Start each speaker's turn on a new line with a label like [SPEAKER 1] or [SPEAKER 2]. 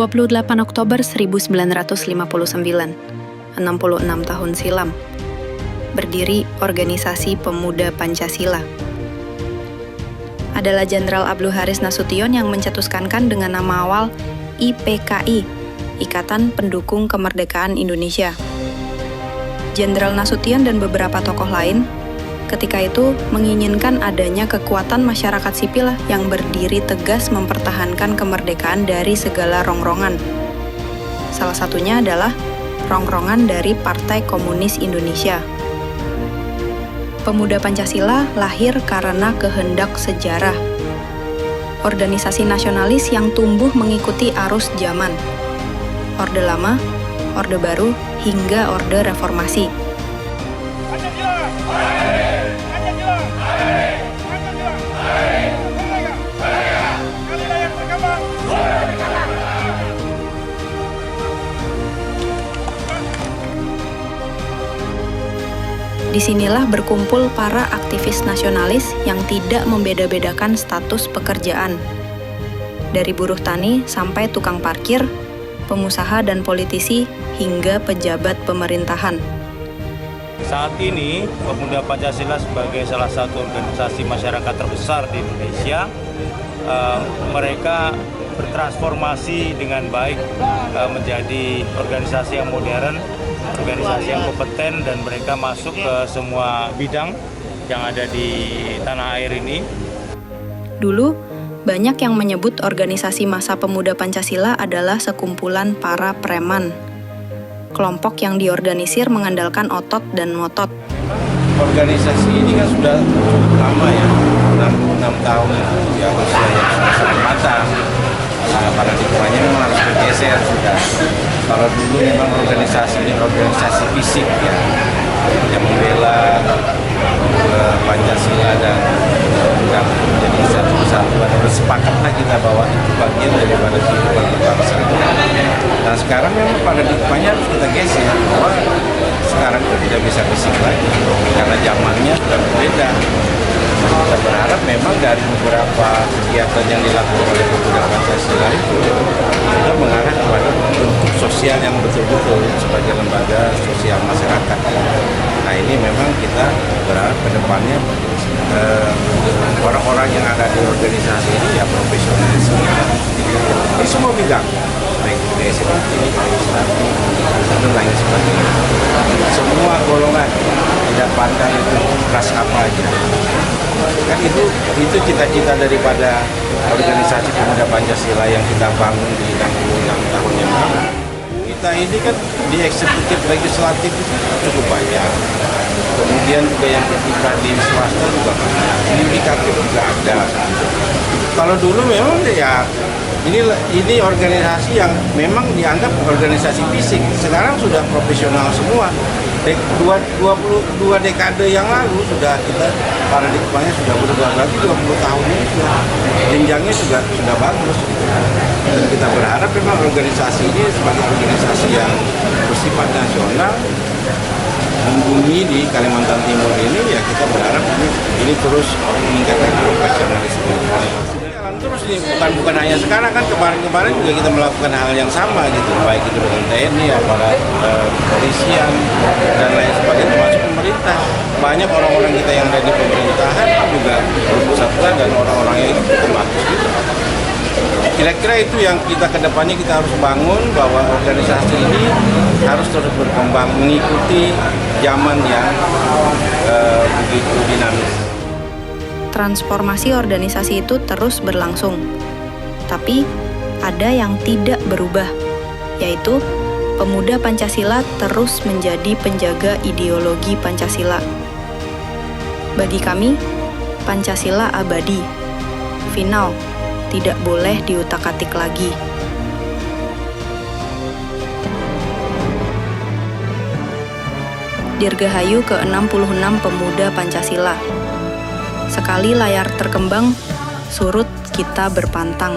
[SPEAKER 1] 28 Oktober 1959, 66 tahun silam, berdiri Organisasi Pemuda Pancasila. Adalah Jenderal Abdul Haris Nasution yang mencetuskankan dengan nama awal IPKI, Ikatan Pendukung Kemerdekaan Indonesia. Jenderal Nasution dan beberapa tokoh lain ketika itu menginginkan adanya kekuatan masyarakat sipil yang berdiri tegas mempertahankan kemerdekaan dari segala rongrongan. Salah satunya adalah rongrongan dari Partai Komunis Indonesia. Pemuda Pancasila lahir karena kehendak sejarah. Organisasi nasionalis yang tumbuh mengikuti arus zaman. Orde Lama, Orde Baru, hingga Orde Reformasi. Disinilah berkumpul para aktivis nasionalis yang tidak membeda-bedakan status pekerjaan. Dari buruh tani sampai tukang parkir, pengusaha dan politisi, hingga pejabat pemerintahan.
[SPEAKER 2] Saat ini, Pemuda Pancasila sebagai salah satu organisasi masyarakat terbesar di Indonesia, mereka bertransformasi dengan baik menjadi organisasi yang modern, organisasi yang kompeten, dan mereka masuk ke semua bidang yang ada di tanah air ini.
[SPEAKER 1] Dulu, banyak yang menyebut organisasi Masa Pemuda Pancasila adalah sekumpulan para preman. Kelompok yang diorganisir mengandalkan otot dan ngotot.
[SPEAKER 3] Organisasi ini kan sudah cukup lama ya, 6 tahun ya, usia yang sudah matang. Paradigmanya memang harus bergeser sudah. Kalau dulu memang organisasi ini organisasi fisik ya, yang membela Pancasila dan menjadi satu kesatuan. Bersepakatlah kita bahwa itu bagian daripada kehidupan berbangsa. Nah sekarang memang paradigmanya harus kita geser, bahwa sekarang itu tidak bisa fisik lagi karena zamannya sudah berbeda. Kita berharap memang dari beberapa kegiatan yang dilakukan oleh Pemuda Pancasila itu sudah mengarah kepada bentuk sosial yang betul-betul sebagai lembaga sosial masyarakat. Nah ini memang kita berharap ke depannya orang-orang yang ada di organisasi ini ya profesionalisme di semua bidang, baik di eksekutif, legislatif, dan lain sebagainya. Semua golongan tidak pandang itu ras apa aja. Kan itu cita-cita daripada organisasi Pemuda Pancasila yang kita bangun di 66 tahun yang lalu. Kita ini kan di eksekutif legislatif itu cukup banyak. Kemudian juga yang ketiga di swasta juga banyak. Di indikatif juga ada. Kalau dulu memang ya ini organisasi yang memang dianggap organisasi fisik. Sekarang sudah profesional semua. 22 dekade yang lalu sudah kita paradigmanya sudah berubah, lagi 20 tahun ini sudah jenjangnya juga sudah bagus. Dan kita berharap memang organisasi ini sebagai organisasi yang bersifat nasional membumi di Kalimantan Timur ini, ya kita berharap ini terus meningkatkan profesionalisme. Terus nih, bukan hanya sekarang, kan kemarin juga kita melakukan hal yang sama gitu, baik itu dengan TNI, aparat kepolisian dan lain sebagainya, termasuk pemerintah. Banyak orang-orang kita yang ada di pemerintahan juga bersatuan dan orang-orangnya itu cukup bagus gitu. Kira-kira itu yang kita kedepannya kita harus bangun, bahwa organisasi ini harus terus berkembang mengikuti zaman yang begitu dinamis.
[SPEAKER 1] Transformasi organisasi itu terus berlangsung. Tapi, ada yang tidak berubah, yaitu Pemuda Pancasila terus menjadi penjaga ideologi Pancasila. Bagi kami, Pancasila abadi, final, tidak boleh diutak-atik lagi. Dirgahayu ke-66 Pemuda Pancasila. Sekali layar terkembang, surut kita berpantang.